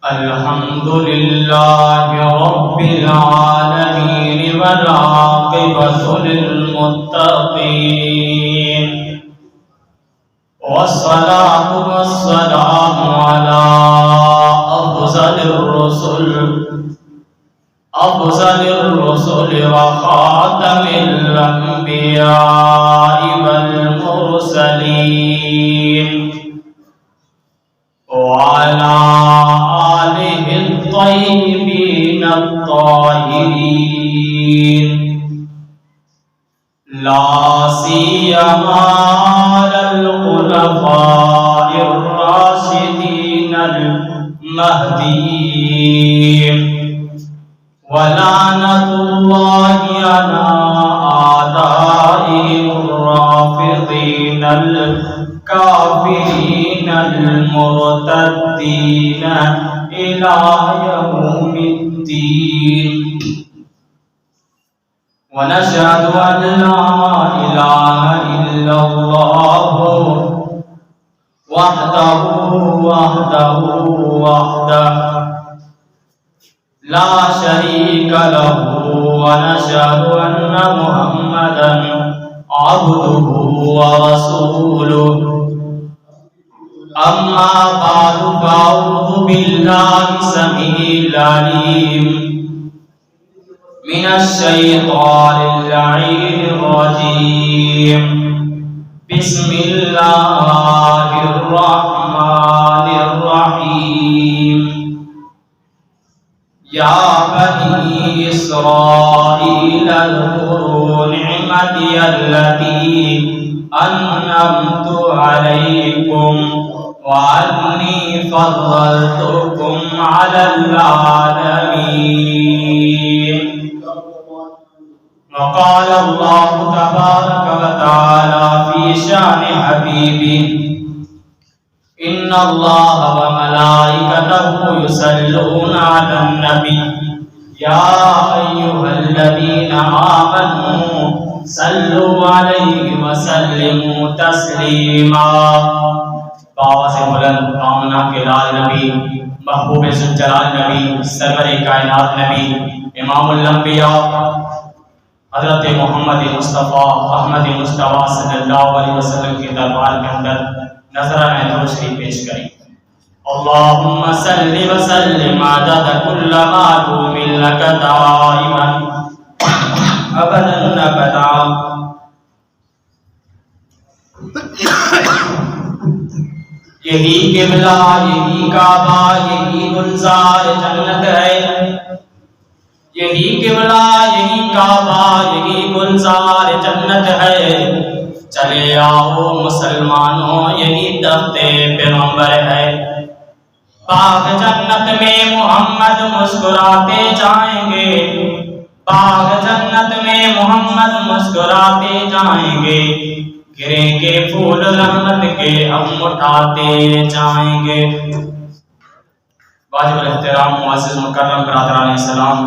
الحمد لله رب العالمين والعاقبة للمتقين والصلاة والسلام على أفضل الرسل وخاتم الأنبياء والمرسلين وعلى آله الطيبين الطاهرين لا سيما على الخلفاء الراشدين المهديين ولعنة الله على أعدائهم الرافضين الكافرين المرتدين إلى يوم الدين ونشهد أن لا إله إلا الله وحده لا شريك له ونشهد أن محمدا عبده ورسوله أما بعد فأعوذ بالله السميع العليم من الشيطان اللعين الرجيم بسم الله الرحمن الرحيم يا بني إسرائيل اذكروا نعمتي التي أنعمت عليكم وأني فضلتكم على العالمين وقال الله تبارك وتعالى في شأن حبيبه إن الله وملائكته يصلون على النبي يا أيها الذين آمنوا صلوا عليه وسلموا تسلیما۔ باوا سے بلند آمنہ کے لال نبی، محبوب ذوالجلال نبی، سرور کائنات نبی، امام الانبیاء حضرت محمد مصطفیٰ احمد مصطفیٰ صلی اللہ علیہ وسلم کے دربار کے اندر نظرانہ درود شریف پیش کریں۔ اللہم صلی وسلم عدد کل معلوم لک دائما ابدا ابدا۔ یہی قبلہ، یہی کعبہ، یہی گلزار جنت ہے، یہی قبلہ، یہی کعبہ، یہی گلزار جنت ہے۔ چلے آؤ مسلمانوں، یہی تخت پیغمبر ہے۔ باغ جنت میں محمد مسکراتے جائیں گے، باغ جنت میں محمد مسکراتے جائیں گے، گرے کے پھول رحمت کے ہم اٹھاتے جائیں گے۔ واجب الاحترام معزز مکرم برادران اسلام،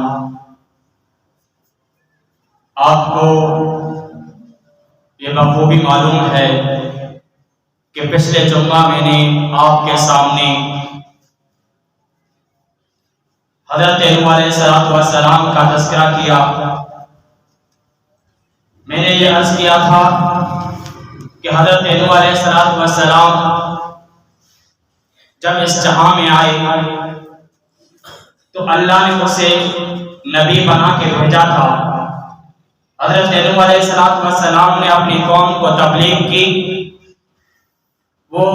آپ کو یہ بخوبی معلوم ہے کہ پچھلے جمعہ میں نے آپ کے سامنے حضرت نوح علیہ السلام کا تذکرہ کیا۔ میں نے یہ عرض کیا تھا کہ حضرت نوح علیہ السلام جب اس جہاں میں آئے تو اللہ نے اسے نبی بنا کے بھیجا تھا۔ حضرت نوح علیہ السلام نے اپنی قوم کو تبلیغ کی۔ وہ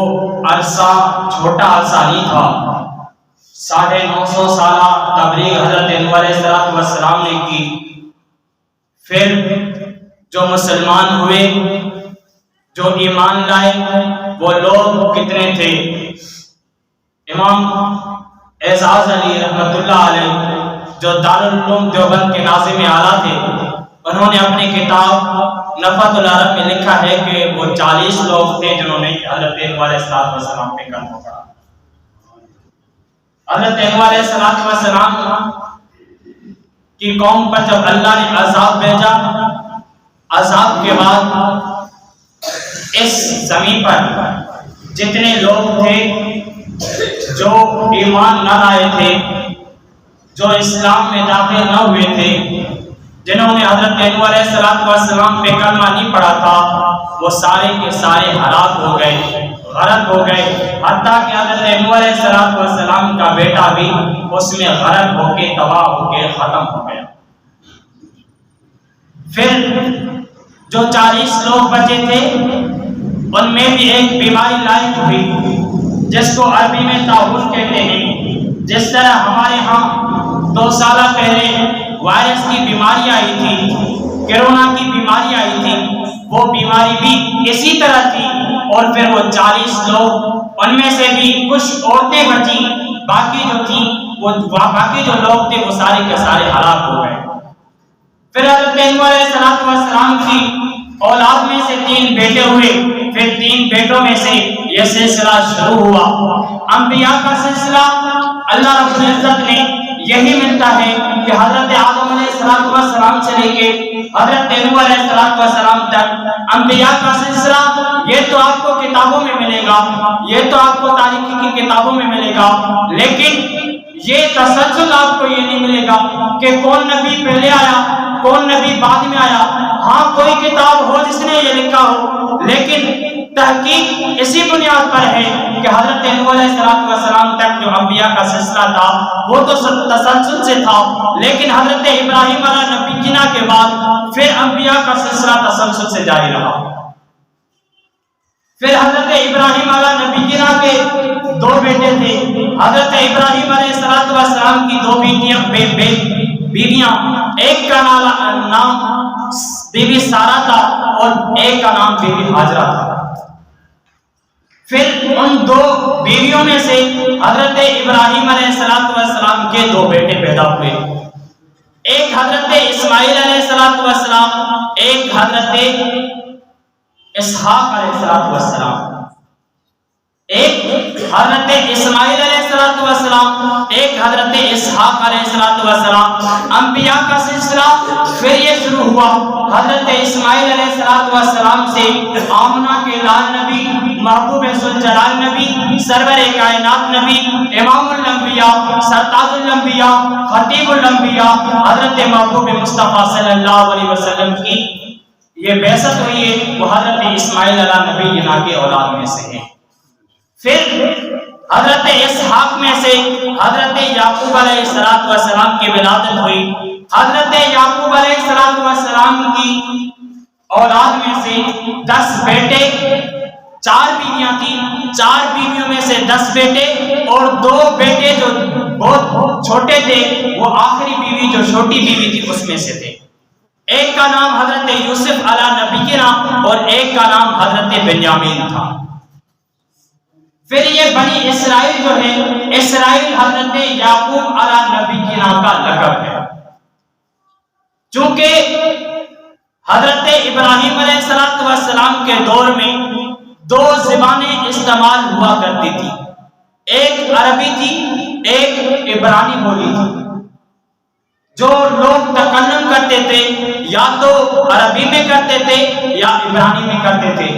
عرصہ چھوٹا عرصہ نہیں تھا، 950 سالہ تبلیغ حضرت نوح علیہ السلام نے کی۔ پھر جو مسلمان ہوئے، جو ایمان لائے، وہ لوگ کتنے تھے؟ امام اعزاز علی رحمت اللہ علیہ جو دارالعلوم دیوبند کے ناظم اعلیٰ تھے، انہوں نے اپنی کتاب نفحۃ العرب میں لکھا ہے کہ وہ 40 لوگ تھے جنہوں نے حضرت نوح علیہ السلام پہ کلمہ پڑھا۔ حضرت نوح علیہ السلام کی قوم پر جب اللہ نے عذاب بھیجا، عذاب کے بعد اس زمین پر جتنے لوگ تھے جو ایمان نہ لائے تھے، جو اسلام میں داخل نہ ہوئے تھے، جنہوں نے حضرت نوح علیہ السلام پہ کلمہ نہیں پڑھا تھا، وہ سارے کے سارے ہلاک ہو گئے، غرق ہو گئے، حتیٰ کہ حضرت نوح علیہ السلام کا بیٹا بھی اس میں غرق ہو کے تباہ ہو کے ختم ہو گیا۔ پھر جو 40 لوگ بچے تھے ان میں بھی ایک بیماری لاحق ہوئی جس کو عربی میں طاعون کہتے ہیں۔ جس طرح ہمارے ہاں 2 سال پہلے وائرس کی بیماری آئی تھی، کرونا کی بیماری آئی تھی، وہ بیماری بھی اسی طرح تھی، اور پھر وہ 40 لوگ، ان میں سے بھی کچھ عورتیں بچی، باقی جو لوگ تھے وہ سارے کے سارے ہلاک ہو گئے۔ پھر حضرت نوح علیہ السلام کی اولاد میں سے 3 بیٹے ہوئے، پھر 3 بیٹوں میں سے یہ سلسلہ شروع ہوا۔ انبیاء کا سلسلہ اللہ رب العزت نے یہی ملتا ہے کہ حضرت آدم علیہ السلام سے لے کے حضرت نوح علیہ السلام تک انبیاء کا سلسلہ یہ تو آپ کو کتابوں میں ملے گا، یہ تو آپ کو تاریخ کی کتابوں میں ملے گا، لیکن یہ تسلسل آپ کو یہ نہیں ملے گا کہ کون نبی پہلے آیا کون نبی بعد میں آیا۔ ہاں کوئی کتاب ہو جس نے یہ لکھا ہو، لیکن تحقیق اسی بنیاد پر ہے کہ حضرت نوح علیہ السلام تک جو انبیاء کا سلسلہ تھا وہ تو تسلسل سے تھا، لیکن حضرت ابراہیم علیہ نبینا کے بعد پھر انبیاء کا سلسلہ تسلسل سے جاری رہا۔ پھر حضرت ابراہیم علیہ نبینا کے 2 بیٹے تھے۔ حضرت ابراہیم علیہ السلام کی 2 بیویاں، ایک کا نام بی بی سارہ تھا اور ایک کا نام بی بی ہاجرہ تھا۔ پھر ان 2 بیویوں میں سے حضرت ابراہیم علیہ السلام کے 2 بیٹے پیدا ہوئے، ایک حضرت اسماعیل علیہ السلام، ایک حضرت اسحاق علیہ السلام۔ ایک حضرت اسماعیل علیہ السلام، ایک حضرت اسحاق علیہ السلام۔ انبیاء کا سلسلہ پھر یہ شروع ہوا۔ حضرت اسماعیل علیہ السلام سے آمنہ کے لال نبی، محبوب ذوالجلال نبی، سرور کائنات نبی، امام الانبیاء، سرتاج الانبیاء، خطیب الانبیاء، حضرت محبوب مصطفیٰ صلی اللہ علیہ وسلم کی یہ بعثت ہوئی ہے، وہ حضرت اسماعیل علیہ نبی کے اولاد میں سے ہیں۔ پھر حضرت اسحاق میں سے حضرت یعقوب علیہ السلام کی ولادت ہوئی۔ حضرت یعقوب علیہ السلام کی اولاد میں سے 10 بیٹے، 4 بیویاں تھیں، 4 بیویوں میں سے 10 بیٹے، اور 2 بیٹے جو بہت چھوٹے تھے، وہ آخری بیوی جو چھوٹی بیوی تھی اس میں سے تھے۔ ایک کا نام حضرت یوسف علیہ نبینا اور ایک کا نام حضرت بنیامین تھا۔ پھر یہ بنی اسرائیل جو ہے، اسرائیل حضرت یعقوب علیہ نبینا کا لقب ہے، چونکہ حضرت ابراہیم علیہ السلام کے دور میں 2 زبانیں استعمال ہوا کرتی تھی، ایک عربی تھی، ایک عبرانی بولی تھی۔ جو لوگ تکلم کرتے تھے یا تو عربی میں کرتے تھے یا عبرانی میں کرتے تھے۔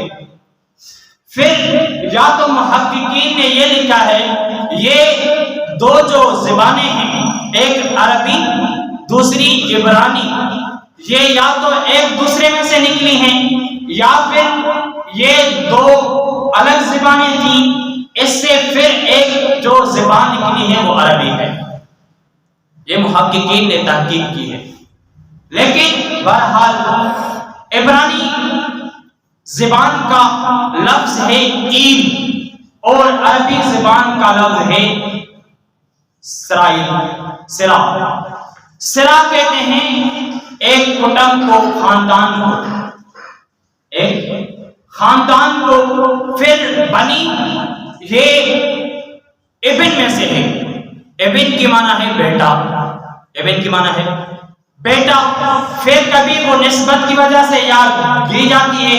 پھر یا تو محققین نے یہ لکھا ہے یہ 2 جو زبانیں ہیں، ایک عربی دوسری عبرانی، یہ یا تو ایک دوسرے میں سے نکلی ہیں یا پھر یہ 2 الگ زبانیں تھیں، اس سے پھر ایک جو زبان نکلی ہے وہ عربی ہے۔ یہ محققین نے تحقیق کی ہے، لیکن بہرحال عبرانی زبان کا لفظ ہے عید اور عربی زبان کا لفظ ہے سرا۔ سرا کہتے ہیں ایک کٹمب کو، خاندان کو، ایک خاندان کو۔ پھر بنی یہ ابن میں سے ہے، ابن کی معنی ہے بیٹا، ابن کی معنی ہے بیٹا۔ پھر کبھی وہ نسبت کی وجہ سے یاد کی جاتی ہے،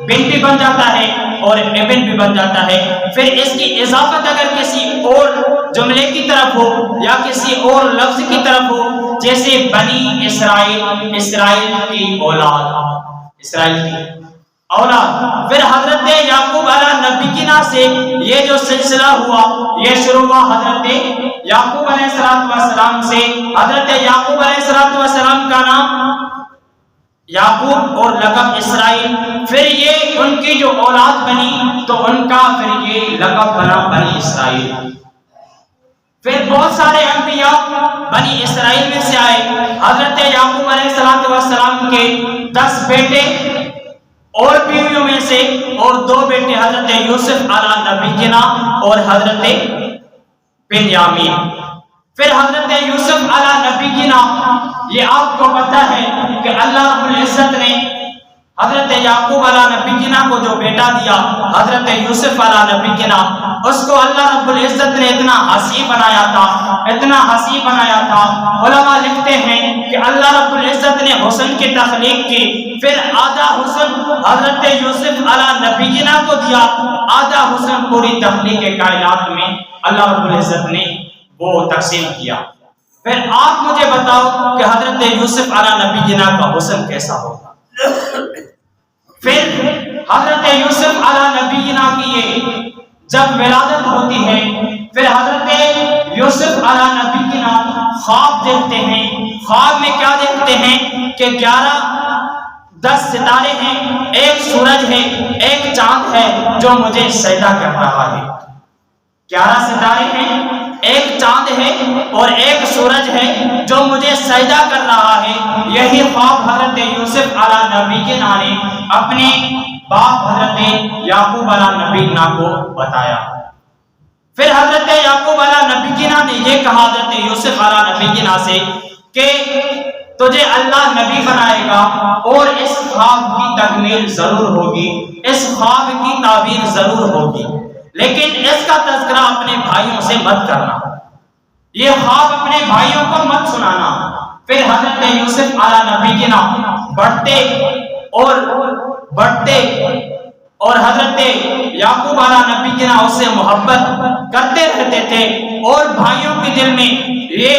بن بھی بن جاتا ہے اور ابن بھی بن جاتا ہے۔ پھر اس کی اضافت اگر کسی اور جملے کی طرف ہو یا کسی اور لفظ کی طرف ہو، جیسے بنی اسرائیل، اسرائیل کی اولاد، اسرائیل کی، اولاد. پھر حضرت یعقوب علیہ نبینا سے یہ جو سلسلہ ہوا یہ شروع ہوا حضرت یعقوب علیہ السلام سے. حضرت یعقوب علیہ السلام کا نام یعقوب اور لقب اسرائیل. پھر یہ ان کی جو اولاد بنی تو ان کا پھر یہ لقب بنا بنی اسرائیل. پھر بہت سارے انبیاء بنی اسرائیل میں سے آئے. حضرت یعقوب علیہ السلام کے 10 بیٹے اور بیویوں میں سے اور 2 بیٹے حضرت یوسف علیہ نبینا اور حضرت بنیامین. پھر حضرت یوسف علیہ نبینا یہ آپ کو پتہ ہے کہ اللہ رب العزت نے حضرت یعقوب علیہ نبینا کو جو بیٹا دیا حضرت یوسف علیہ نبینا اس کو اللہ رب العزت نے اتنا حسین بنایا تھا اتنا حسین بنایا تھا. علماء لکھتے ہیں کہ اللہ رب العزت نے حسن کی تخلیق کی. پھر آدھا حسن حضرت یوسف علیہ نبینا کو دیا آدھا حسن پوری تخلیق کائنات میں اللہ رب العزت نے وہ تقسیم کیا. پھر آپ مجھے بتاؤ کہ حضرت یوسف علیہ نبینا کا حسن کیسا ہوگا. پھر حضرت یوسف علیہ نبینا کی یہ جب ولادت ہوتی ہے پھر حضرت یوسف علیہ نبینا خواب دیکھتے ہیں. خواب میں کیا دیکھتے ہیں کہ 10 ستارے ہیں, ایک سورج ہے, ایک چاند ہے جو مجھے سجدہ کر رہا ہے. 11 ستارے ہیں, ایک چاند ہے اور ایک سورج ہے جو مجھے سجدہ کر رہا ہے. یہی خواب حضرت یوسف علیہ نبینا نے اپنے باپ حضرت یعقوب علیہ نبینا کو بتایا. پھر حضرت یعقوب علیہ نبینا نے یہ کہا حضرت یوسف علیہ نبینا سے کہ تجھے اللہ نبی بنائے گا اور اس خواب کی تکمیل ضرور ہوگی, اس خواب کی تعبیر ضرور ہوگی, لیکن اس کا تذکرہ اپنے بھائیوں سے مت کرنا, یہ خواب اپنے بھائیوں کو مت سنانا. پھر حضرت یوسف علیہ نبینا بڑھتے اور حضرت یعقوب علیہ نبینا اس سے محبت کرتے رہتے تھے اور بھائیوں کے دل میں یہ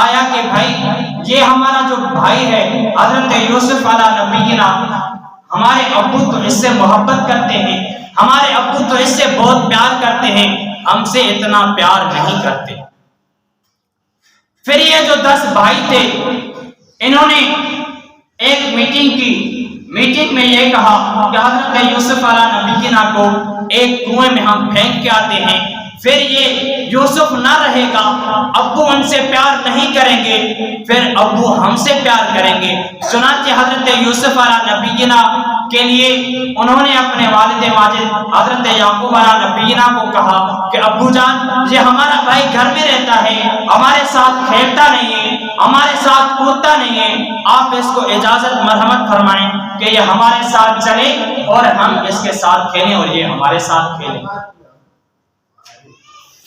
آیا کہ بھائی یہ ہمارا جو بھائی ہے حضرت یوسف علیہ نبینا ہمارے ابو تو اس سے محبت کرتے ہیں, ہمارے ابو تو اس سے بہت پیار کرتے ہیں, ہم سے اتنا پیار نہیں کرتے. پھر یہ جو 10 بھائی تھے انہوں نے ایک میٹنگ کی. میٹنگ میں یہ کہا کہ حضرت یوسف علیہ نبینا کو ایک کنویں میں ہم پھینک کے آتے ہیں, پھر یہ یوسف نہ رہے گا, ابو ان سے پیار نہیں کریں گے, پھر ابو ہم سے پیار کریں گے. چنانچہ حضرت یوسف علیہ نبینا کے لیے انہوں نے اپنے والد ماجد حضرت یعقوب علیہ نبینا کو کہا کہ ابو جان یہ ہمارا بھائی گھر میں رہتا ہے, ہمارے ساتھ کھیلتا نہیں ہے, ہمارے ساتھ کودتا نہیں ہے, آپ اس کو اجازت مرحمت فرمائیں کہ یہ ہمارے ساتھ چلے اور ہم اس کے ساتھ کھیلیں اور یہ ہمارے ساتھ کھیلیں.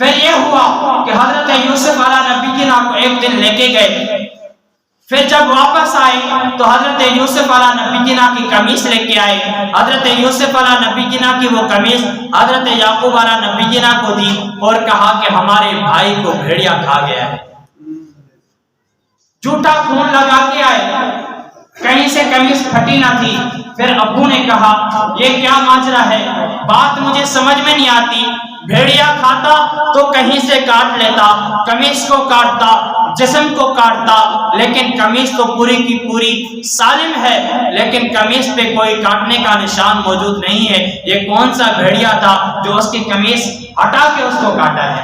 پھر یہ ہوا کہ حضرت یوسف علیہ نبینا کو ایک دن لے کے گئے. پھر جب واپس آئے تو حضرت یوسف علیہ نبینا کی قمیص لے کے آئے. حضرت یوسف علیہ نبینا کی وہ قمیص حضرت یعقوب علیہ نبینا کو دی اور کہا کہ ہمارے بھائی کو بھیڑیا کھا گیا ہے. جھوٹا خون لگا کے آئے, کہیں سے قمیص پھٹی نہ تھی. پھر ابو نے کہا یہ کیا ماجرا ہے, بات مجھے سمجھ میں نہیں آتی. بھیڑیا کھاتا تو کہیں سے کاٹ لیتا, قمیص کو کاٹتا, جسم کو کاٹتا, لیکن قمیص تو پوری کی پوری سالم ہے, لیکن قمیص پہ کوئی کاٹنے کا نشان موجود نہیں ہے. یہ کون سا بھیڑیا تھا جو اس کی قمیص ہٹا کے اس کو کاٹا ہے.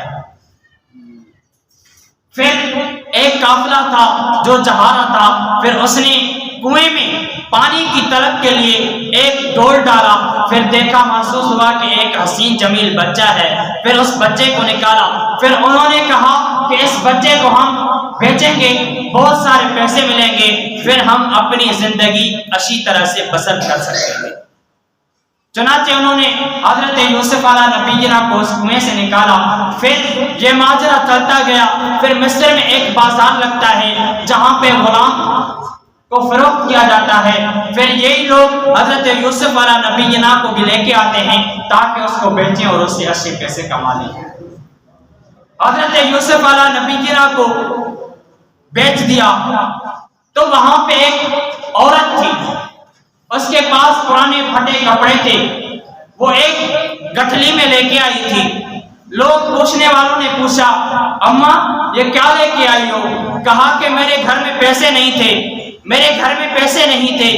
پھر ایک قافلہ تھا جو جا رہا تھا, پھر اس نے کنویں میں پانی کی طلب کے لیے ایک ڈول ڈالا. پھر دیکھا محسوس ہوا کہ ایک حسین جمیل بچہ ہے. پھر اس بچے کو نکالا. پھر انہوں نے کہا کہ اس بچے کو ہم بیچیں گے, بہت سارے پیسے ملیں گے, پھر ہم اپنی زندگی اچھی طرح سے بسر کر سکیں گے. چنانچہ انہوں نے حضرت یوسف علیہ نبینا کو اس کنویں سے نکالا. پھر یہ ماجرا چلتا گیا. پھر مصر میں ایک بازار لگتا ہے جہاں پہ غلام کو فروخت کیا جاتا ہے. پھر یہی لوگ حضرت یوسف علیہ نبینا کو بھی لے کے آتے ہیں تاکہ اس کو بیچیں اور اس سے اچھے پیسے کما لیں. حضرت یوسف علیہ نبینا کو بیچ دیا تو وہاں پہ ایک عورت تھی. اس کے پاس پرانے پھٹے کپڑے تھے، وہ ایک گٹھلی میں لے کے آئی تھی۔ لوگ پوچھنے والوں نے پوچھا اماں یہ کیا لے کے آئی ہو؟ کہا کہ میرے گھر میں پیسے نہیں تھے، میرے گھر میں پیسے نہیں تھے،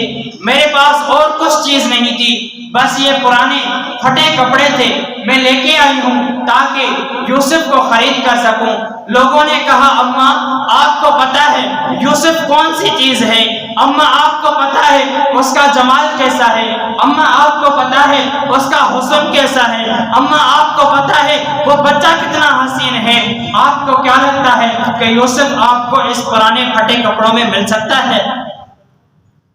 میرے پاس اور کچھ چیز نہیں تھی، بس یہ پرانے پھٹے کپڑے تھے، میں لے کے آئی ہوں تاکہ یوسف کو خرید کر سکوں۔ لوگوں نے کہا اماں آپ کو پتا ہے یوسف کون سی چیز ہے؟ اماں آپ کو پتا ہے اس کا جمال کیسا ہے؟ اماں آپ کو پتا ہے اس کا حسن کیسا ہے؟ اماں آپ کو پتا ہے وہ بچہ کتنا حسین ہے؟ آپ کو کیا لگتا ہے کہ یوسف آپ کو اس پرانے پھٹے کپڑوں میں مل سکتا ہے؟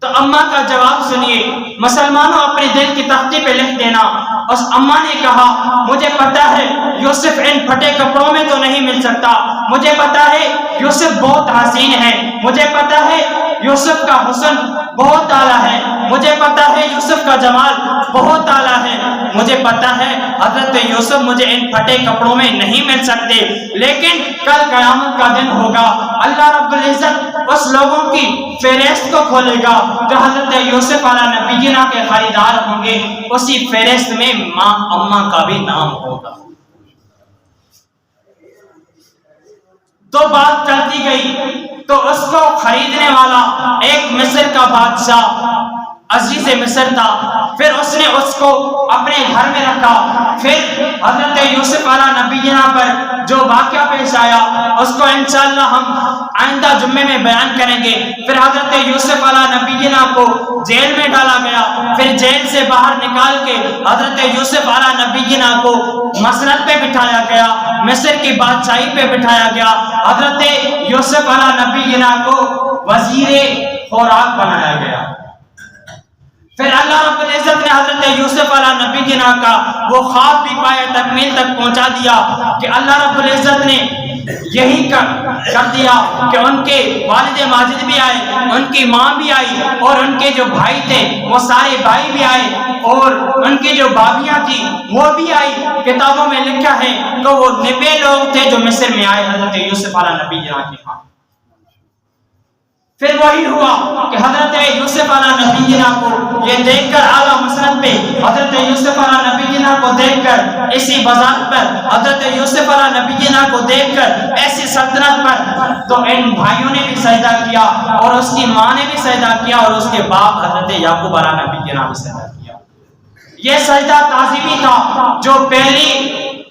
تو اماں کا جواب سنیے، مسلمانوں اپنے دل کی تختی پہ لکھ دینا۔ اس اماں نے کہا مجھے پتا ہے یوسف ان پھٹے کپڑوں میں تو نہیں مل سکتا، مجھے پتا ہے یوسف بہت حسین ہے، مجھے پتا ہے یوسف کا حسن بہت اعلیٰ ہے، مجھے پتا ہے یوسف کا جمال بہت اعلیٰ ہے، مجھے پتا ہے حضرت یوسف مجھے ان پھٹے کپڑوں میں نہیں مل سکتے، لیکن کل قیامت کا دن ہوگا، اللہ رب العزت اس لوگوں کی فہرست کو کھولے گا جو حضرت یوسف علیہ نبینا کے خریدار ہوں گے، اسی فہرست میں ماں اماں کا بھی نام ہوگا۔ تو بات چلتی گئی تو اس کو خریدنے والا ایک مصر کا بادشاہ عزیز مصر تھا، پھر اس نے اس کو اپنے گھر میں رکھا۔ پھر حضرت یوسف علیہ نبینا پر جو واقعہ پیش آیا اس کو انشاءاللہ ہم آئندہ جمعے میں بیان کریں گے۔ پھر حضرت یوسف علیہ نبینا کو جیل میں ڈالا گیا، پھر جیل سے باہر نکال کے حضرت یوسف علیہ نبینا کو مسند پہ بٹھایا گیا، مصر کی بادشاہی پہ بٹھایا گیا، حضرت یوسف علیہ نبینا کو وزیر خوراک بنایا گیا۔ پھر اللہ رب العزت نے حضرت یوسف علیہ نبینا کا وہ خواب بھی پائے تکمیل تک پہنچا دیا کہ اللہ رب العزت نے یہی کر دیا کہ ان کے والد ماجد بھی آئے، ان کی ماں بھی آئی، اور ان کے جو بھائی تھے وہ سارے بھائی بھی آئے، اور ان کی جو بابیاں تھی وہ بھی آئی۔ کتابوں میں لکھا ہے کہ وہ 90 لوگ تھے جو مصر میں آئے حضرت یوسف علیہ نبینا کے ہاں۔ پھر وہی ہوا کہ حضرت یوسف علیہ نبینا کو یہ دیکھ کر اعلیٰ مسند پہ حضرت یوسف علیہ نبینا کو دیکھ کر اسی وزارت پر حضرت یوسف علیہ نبینا کو دیکھ کر ایسی سلطنت پر تو ان بھائیوں نے بھی سجدہ کیا، اور اس کی ماں نے بھی سجدہ کیا، اور اس کے باپ حضرت یعقوب علیہ نبینا بھی سجدہ کیا۔ یہ سجدہ تعظیمی تھا جو پہلی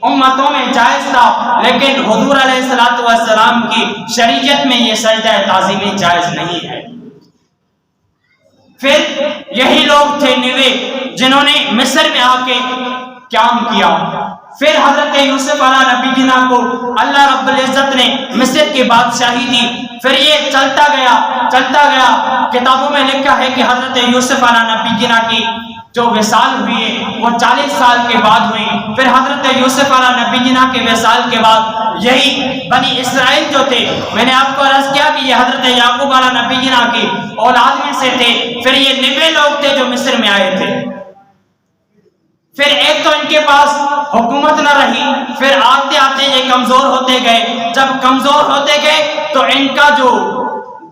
امتوں میں جائز تھا، لیکن حضور علیہ السلام کی شریعت میں یہ سجدہ تعظیمی جائز نہیں ہے۔ پھر یہی لوگ تھے 90 جنہوں نے مصر میں آ کے قیام کیا۔ پھر حضرت یوسف علیہ نبینا کو اللہ رب العزت نے مصر کی بادشاہی دی۔ پھر یہ چلتا گیا، کتابوں میں لکھا ہے کہ حضرت یوسف علیہ نبینا کی جو وصال ہوئی وہ 40 سال کے بعد ہوئی۔ پھر حضرت یوسف علیہ نبینا کے وصال کے بعد یہی بنی اسرائیل جو تھے، میں نے آپ کو عرض کیا کہ یہ حضرت یعقوب علیہ نبینا کی اولاد میں سے تھے۔ پھر یہ 90 لوگ تھے جو مصر میں آئے تھے۔ پھر ایک تو ان کے پاس حکومت نہ رہی، پھر آتے آتے یہ کمزور ہوتے گئے، جب کمزور ہوتے گئے تو ان کا جو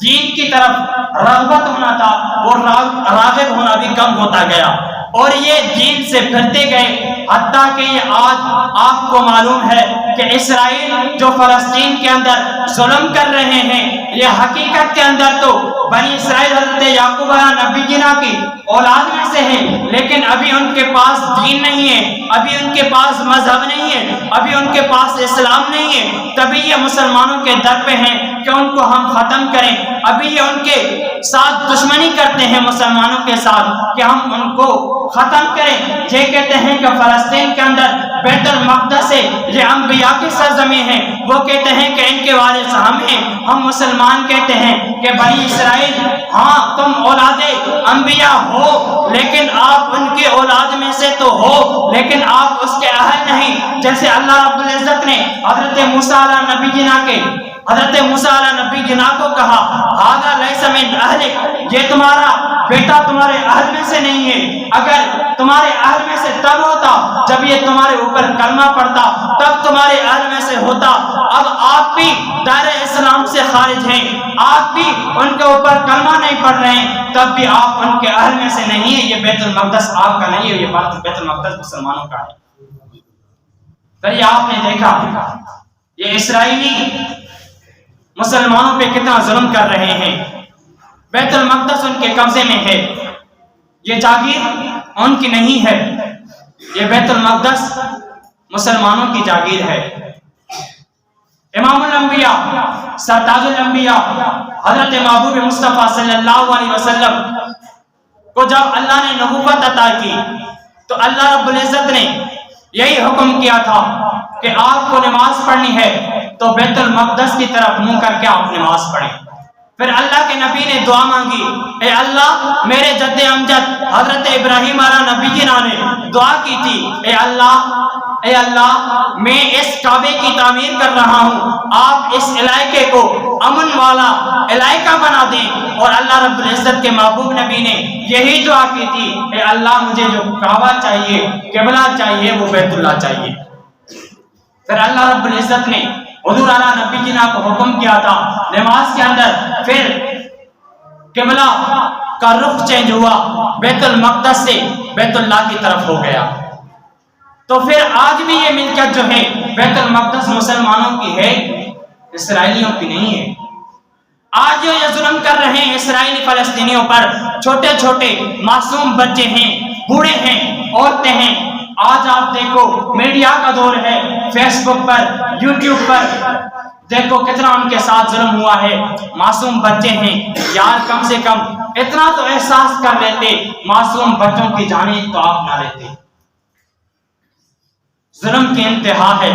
دین کی طرف رغبت ہونا تھا وہ راغب ہونا بھی کم ہوتا گیا، اور یہ دین سے پھرتے گئے، حتیٰ کہ یہ آج آپ کو معلوم ہے کہ اسرائیل جو فلسطین کے اندر ظلم کر رہے ہیں، یہ حقیقت کے اندر تو بنی اسرائیل حضرت یعقوب علیہ نبینا کی اولاد میں سے ہیں، لیکن ابھی ان کے پاس دین نہیں ہے، ابھی ان کے پاس مذہب نہیں ہے، ابھی ان کے پاس اسلام نہیں ہے، تبھی یہ مسلمانوں کے در پہ ہیں کہ ان کو ہم ختم کریں۔ ابھی یہ ان کے ساتھ دشمنی کرتے ہیں مسلمانوں کے ساتھ کہ ہم ان کو ختم کریں۔ یہ کہتے ہیں کہ فلسطین کے اندر بیت المقدس ہے، یہ انبیاء کی سرزمین ہے، وہ کہتے ہیں کہ ان کے وارث ہم ہیں۔ ہم مسلمان کہتے ہیں کہ بنی اسرائیل ہاں تم اولاد انبیاء ہو، لیکن آپ ان کے اولاد میں سے تو ہو، لیکن آپ اس کے اہل نہیں۔ جیسے اللہ رب العزت نے حضرت موسیٰ علیہ نبینا کو کہا ھذا لیس من اہلک، یہ تمہارا بیٹا تمہارے اہل میں سے نہیں ہے، اگر تمہارے اہل میں سے تب ہوتا جب یہ تمہارے اوپر کلمہ پڑھتا، تب تمہارے اہل میں سے ہوتا، اب آپ بھی دائرہ اسلام سے خارج ہیں، آپ بھی ان کے اوپر کلمہ نہیں پڑھ رہے ہیں، تب بھی آپ ان کے اہل میں سے نہیں ہیں۔ یہ بیت المقدس آپ کا نہیں ہے، یہ بیت المقدس مسلمانوں کا ہے۔ پھر یہ آپ نے دیکھا یہ اسرائیلی مسلمانوں پہ کتنا ظلم کر رہے ہیں۔ بیت المقدس ان کے قبضے میں ہے، یہ جاگیر ان کی نہیں ہے، یہ بیت المقدس مسلمانوں کی جاگیر ہے۔ امام الانبیاء سرتاج الانبیاء حضرت محبوب مصطفیٰ صلی اللہ علیہ وسلم کو جب اللہ نے نبوت عطا کی تو اللہ رب العزت نے یہی حکم کیا تھا کہ آپ کو نماز پڑھنی ہے تو بیت المقدس کی طرف منہ کر کے آپ نماز پڑھیں۔ پھر اللہ کے نبی نے دعا مانگی، اے اللہ میرے جد امجد حضرت ابراہیم علیہ نبی جی نے دعا کی تھی، اے اللہ میں اس کعبے کی تعمیر کر رہا ہوں، آپ اس علاقے کو امن والا علاقہ بنا دیں۔ اور اللہ رب العزت کے محبوب نبی نے یہی دعا کی تھی، اے اللہ مجھے جو کعبہ چاہیے، قبلہ چاہیے، وہ بیت اللہ چاہیے۔ پھر اللہ رب العزت نے حضور علیہ نبی جنا کو حکم کیا تھا نماز کے اندر، پھر قبلہ کا رخ چینج ہوا، بیت المقدس سے بیت اللہ کی طرف ہو گیا۔ تو پھر آج بھی یہ ملکیت جو ہے بیت المقدس مسلمانوں کی ہے، اسرائیلیوں کی نہیں ہے۔ آج جو یہ ظلم کر رہے ہیں اسرائیلی فلسطینیوں پر، چھوٹے چھوٹے معصوم بچے ہیں، بوڑھے ہیں، عورتیں ہیں۔ آج آپ دیکھو میڈیا کا دور ہے، فیس بک پر، یوٹیوب پر دیکھو کتنا ان کے ساتھ ظلم ہوا ہے۔ معصوم بچے ہیں یار، کم سے کم اتنا تو احساس کر لیتے، معصوم بچوں کی جانیں تو آپ نہ لیتے۔ ظلم کی انتہا ہے۔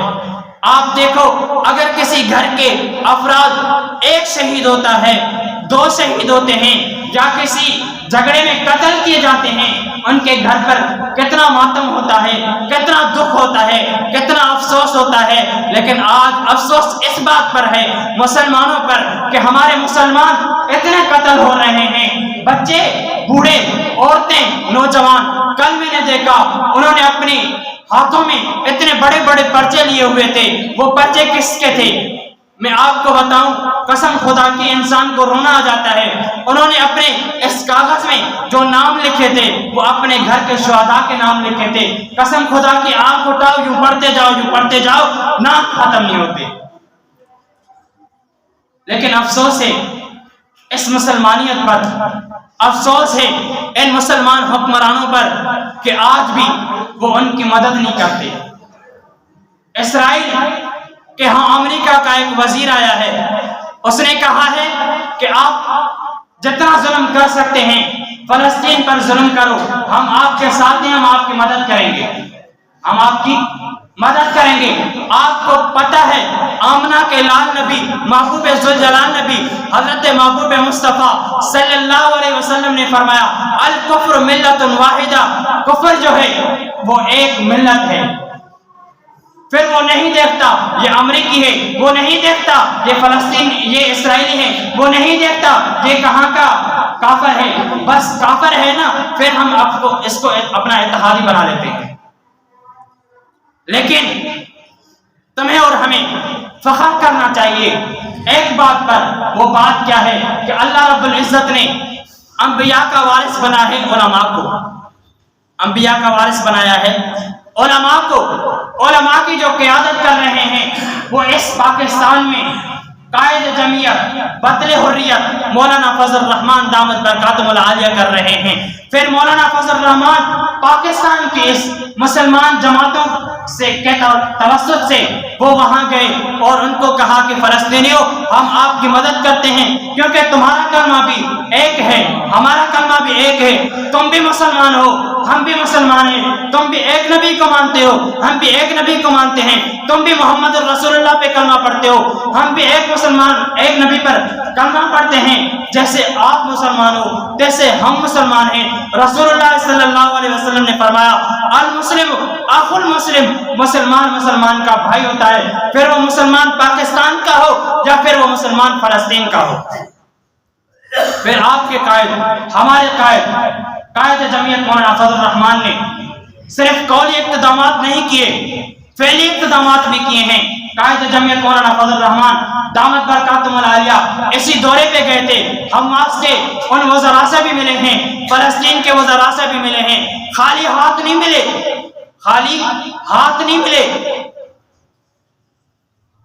آپ دیکھو اگر کسی گھر کے افراد ایک شہید ہوتا ہے، دو شہید ہوتے ہیں، یا کسی جھگڑے میں قتل کیے جاتے ہیں، ان کے گھر پر کتنا ماتم ہوتا ہے، کتنا دکھ ہوتا ہے، کتنا افسوس ہوتا ہے۔ لیکن آج افسوس اس بات پر ہے مسلمانوں پر کہ ہمارے مسلمان اتنے قتل ہو رہے ہیں، بچے، بوڑھے، عورتیں، نوجوان۔ کل میں نے دیکھا انہوں نے اپنی ہاتھوں میں اتنے بڑے بڑے پرچے لیے ہوئے تھے، وہ پرچے کس کے تھے؟ میں آپ کو بتاؤں، قسم خدا کی انسان کو رونا آ جاتا ہے۔ انہوں نے اپنے اس کاغذ میں جو نام لکھے تھے وہ اپنے گھر کے شہداء کے نام لکھے تھے۔ قسم خدا کی آنکھ اٹھاؤ، یوں پڑھتے جاؤ، یوں پڑھتے جاؤ، نام ختم نہیں ہوتے۔ لیکن افسوس ہے اس مسلمانیت پر، افسوس ہے ان مسلمان حکمرانوں پر کہ آج بھی وہ ان کی مدد نہیں کرتے۔ اسرائیل کہ ہاں امریکہ کا ایک وزیر آیا ہے، اس نے کہا ہے کہ آپ جتنا ظلم کر سکتے ہیں فلسطین پر ظلم کرو، ہم آپ کے ساتھ ہیں، ہم آپ کی مدد کریں گے، ہم آپ کی مدد کریں گے۔ آپ کو پتہ ہے آمنہ کے لال نبی، محبوب ذوالجلال نبی حضرت محبوب مصطفیٰ صلی اللہ علیہ وسلم نے فرمایا الکفر ملت واحدہ، کفر جو ہے وہ ایک ملت ہے۔ پھر وہ نہیں دیکھتا یہ امریکی ہے، وہ نہیں دیکھتا یہ فلسطین، یہ اسرائیلی ہے، وہ نہیں دیکھتا یہ کہاں کا کافر ہے، بس کافر ہے نا، پھر ہم اس کو اپنا اتحادی بنا لیتے ہیں۔ لیکن تمہیں اور ہمیں فخر کرنا چاہیے ایک بات پر، وہ بات کیا ہے کہ اللہ رب العزت نے انبیاء کا وارث بنا ہے علماء کو، انبیاء کا وارث بنایا ہے علماء کو۔ علماء کی جو قیادت کر رہے ہیں وہ اس پاکستان میں قائد جمعیت بطل حریت مولانا فضل الرحمان دامت برکاتہم العالیہ کر رہے ہیں۔ پھر مولانا فضل الرحمان پاکستان کی اس مسلمان جماعتوں سے کے توسط سے وہ وہاں گئے اور ان کو کہا کہ فلسطینیوں ہم آپ کی مدد کرتے ہیں کیونکہ تمہارا کلمہ بھی ایک ہے، ہمارا کلمہ بھی ایک ہے، تم بھی مسلمان ہو، ہم بھی مسلمان ہیں، تم بھی ایک نبی کو مانتے ہو، ہم بھی ایک نبی کو مانتے ہیں، تم بھی محمد رسول اللہ پہ کلمہ پڑھتے ہو، ہم بھی ایک مسلمان ایک نبی پر کلمہ پڑھتے ہیں، جیسے آپ مسلمان ہو جیسے ہم مسلمان ہیں۔ رسول اللہ صلی اللہ علیہ وسلم نے فرمایا المسلم اخو المسلم، مسلمان مسلمان کا بھائی ہوتا ہے، پھر وہ مسلمان پاکستان کا ہو یا پھر وہ مسلمان فلسطین کا ہو۔ پھر آپ کے قائد، ہمارے قائد جمعیت مولانا فضل الرحمان نے صرف قولی اقتدامات نہیں کیے، فعلی اقتدامات بھی کیے ہیں۔ قائد جمعیت مولانا فضل الرحمان دامت برکاتہم العالیہ اسی دورے پہ گئے تھے. ہم وہاں سے ان وزراء سے بھی ملے ہیں, فلسطین کے وزراء سے بھی ملے ہیں. خالی ہاتھ نہیں ملے, خالی ہاتھ نہیں ملے.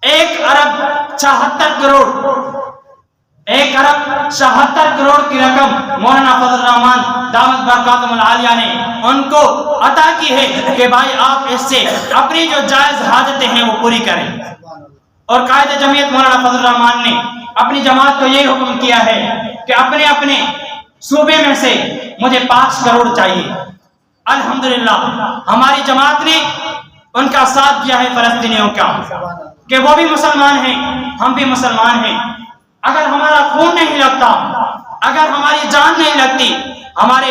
1 ارب 76 کروڑ 1 ارب 76 کروڑ کی رقم مولانا فضل الرحمان دامت برکاتہم العالیہ نے ان کو عطا کی ہے کہ بھائی آپ اس سے اپنی جو جائز حاجتیں ہیں وہ پوری کریں. اور قائد جمعیت مولانا فضل الرحمان نے اپنی جماعت کو یہ حکم کیا ہے کہ اپنے اپنے صوبے میں سے مجھے 5 کروڑ چاہیے. الحمدللہ ہماری جماعت نے ان کا ساتھ کیا ہے فلسطینیوں کا, کہ وہ بھی مسلمان ہیں, ہم بھی مسلمان ہیں. اگر ہمارا خون نہیں لگتا, اگر ہماری جان نہیں لگتی, ہمارے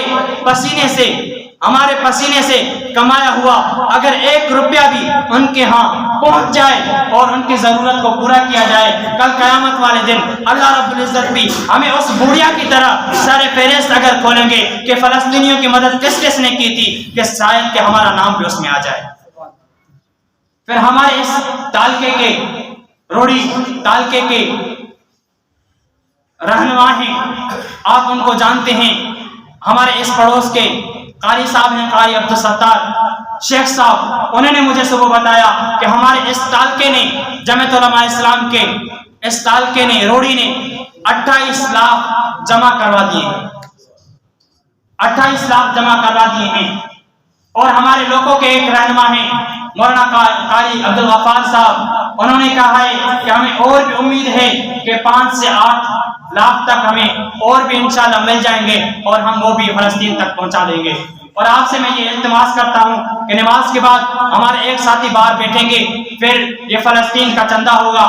پسینے سے کمایا ہوا اگر 1 روپیہ بھی ان کے ہاں پہنچ جائے اور ان کی ضرورت کو پورا کیا جائے, کل قیامت والے دن اللہ رب العزت بھی ہمیں اس بوڑھیا کی طرح سارے فہرست اگر کھولیں گے کہ فلسطینیوں کی مدد کس کس نے کی تھی, کہ شاید کہ ہمارا نام بھی اس میں آ جائے. پھر ہمارے اس تالکے کے روڑی تالکے کے رہنما ہیں, آپ ان کو جانتے ہیں. ہمارے اس پڑوس کے قاری صاحب ہیں, قاری عبدالستار شیخ صاحب, انہوں نے مجھے صبح بتایا کہ ہمارے اس تالکے نے جمعیت علماء اسلام کے اس تالکے نے روڑی نے 28 لاکھ جمع کروا دیے ہیں, 28 لاکھ جمع کروا دیے ہیں. اور ہمارے لوگوں کے ایک رہنما ہیں مولانا قاری عبدالغفار صاحب, انہوں نے کہا ہے کہ ہمیں اور بھی امید ہے کہ 5 سے 8 لاکھ تک ہمیں اور بھی انشاءاللہ مل جائیں گے اور ہم وہ بھی فلسطین تک پہنچا دیں گے. اور آپ سے میں یہ التماس کرتا ہوں کہ نماز کے بعد ہمارے ایک ساتھی باہر بیٹھیں گے, پھر یہ فلسطین کا چندہ ہوگا,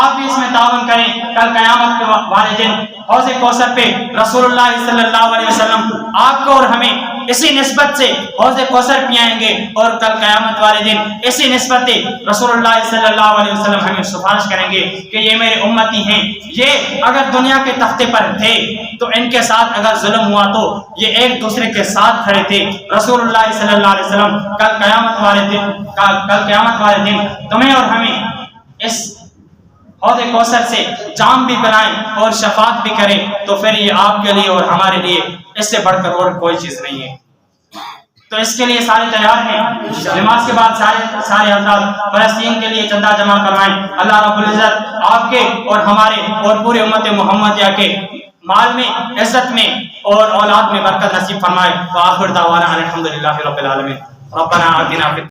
آپ بھی اس میں تعاون کریں. کل قیامت کے والے دن حوض کوثر پہ رسول اللہ صلی اللہ علیہ وسلم آپ کو اور ہمیں اسی نسبت سے حوض کوثر پلائیں گے, اور کل قیامت والے دن اسی نسبت رسول اللہ صلی اللہ علیہ وسلم ہمیں سفارش کریں گے کہ یہ میرے امتی ہیں. یہ اگر دنیا کے تختے پر تھے تو ان کے ساتھ اگر ظلم ہوا تو یہ ایک دوسرے کے ساتھ کھڑے تھے. رسول اللہ صلی اللہ علیہ وسلم کل قیامت والے دن تمہیں اور ہمیں اس حوض کوثر سے جام بھی بنائیں اور شفاعت بھی کریں, تو پھر یہ آپ کے لیے اور ہمارے لیے اس سے بڑھ کر اور کوئی چیز نہیں ہے. تو اس کے لیے سارے تیار ہیں. نماز کے بعد سارے حضرات فلسطین کے لیے چندہ جمع کروائیں. اللہ رب العزت آپ کے اور ہمارے اور پورے امت محمدیہ کے مال میں, عزت میں اور اولاد میں برکت نصیب فرمائے. وآخر دعوانا الحمدللہ رب العالمین. ربنا آتنا